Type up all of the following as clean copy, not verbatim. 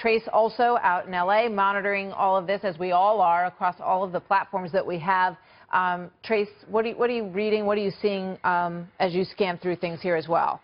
Trace also out in L.A. monitoring all of this, as we all are, across all of the platforms that we have. Trace, what are you reading? What are you seeing as you scan through things here as well?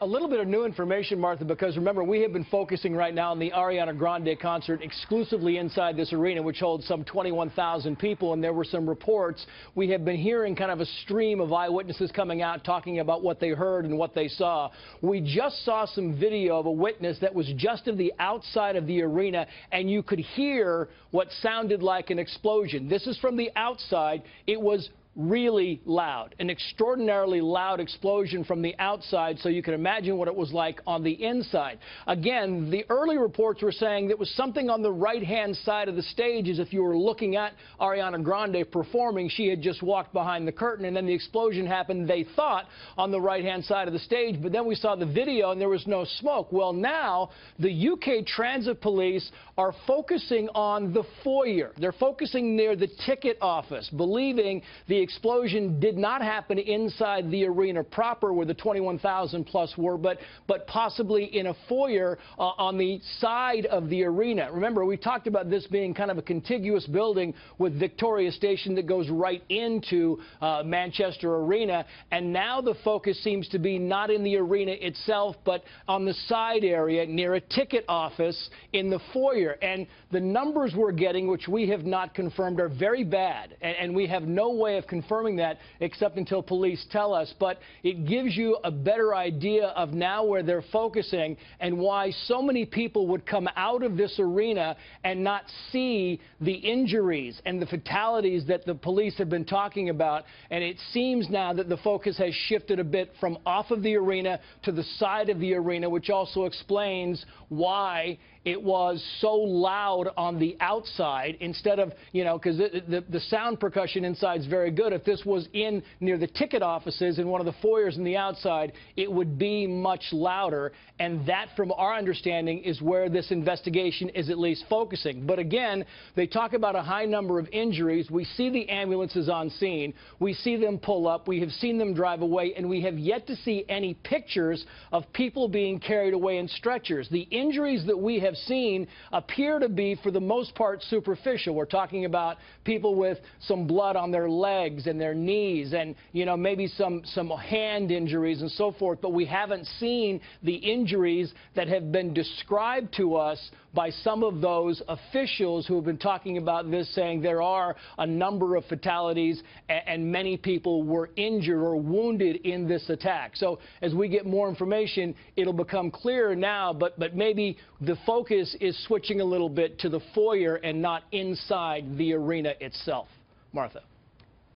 A little bit of new information, Martha, because remember, we have been focusing right now on the Ariana Grande concert exclusively inside this arena, which holds some 21,000 people, and there were some reports. We have been hearing kind of a stream of eyewitnesses coming out talking about what they heard and what they saw. We just saw some video of a witness that was just of the outside of the arena, and you could hear what sounded like an explosion. This is from the outside. It was really loud, an extraordinarily loud explosion from the outside, so you can imagine what it was like on the inside. Again, the early reports were saying that was something on the right-hand side of the stage, as if you were looking at Ariana Grande performing. She had just walked behind the curtain, and then the explosion happened, they thought, on the right-hand side of the stage, but then we saw the video and there was no smoke. Well, now the UK Transit Police are focusing on the foyer. They're focusing near the ticket office, believing the explosion did not happen inside the arena proper where the 21,000 plus were, but possibly in a foyer on the side of the arena. Remember, we talked about this being kind of a contiguous building with Victoria Station that goes right into Manchester Arena, and now the focus seems to be not in the arena itself, but on the side area near a ticket office in the foyer. And the numbers we're getting, which we have not confirmed, are very bad, and we have no way of confirming that except until police tell us, but it gives you a better idea of now where they're focusing and why so many people would come out of this arena and not see the injuries and the fatalities that the police have been talking about. And it seems now that the focus has shifted a bit from off of the arena to the side of the arena, which also explains why it was so loud on the outside instead of, because the sound percussion inside is very good. If this was in near the ticket offices in one of the foyers on the outside, it would be much louder. And that, from our understanding, is where this investigation is at least focusing. But again, they talk about a high number of injuries. We see the ambulances on scene. We see them pull up. We have seen them drive away. And we have yet to see any pictures of people being carried away in stretchers. The injuries that we have seen appear to be, for the most part, superficial. We're talking about people with some blood on their legs and their knees and, maybe some hand injuries and so forth, but we haven't seen the injuries that have been described to us by some of those officials who have been talking about this, saying there are a number of fatalities and many people were injured or wounded in this attack. So as we get more information, it'll become clearer now, but maybe the focus is switching a little bit to the foyer and not inside the arena itself. Martha.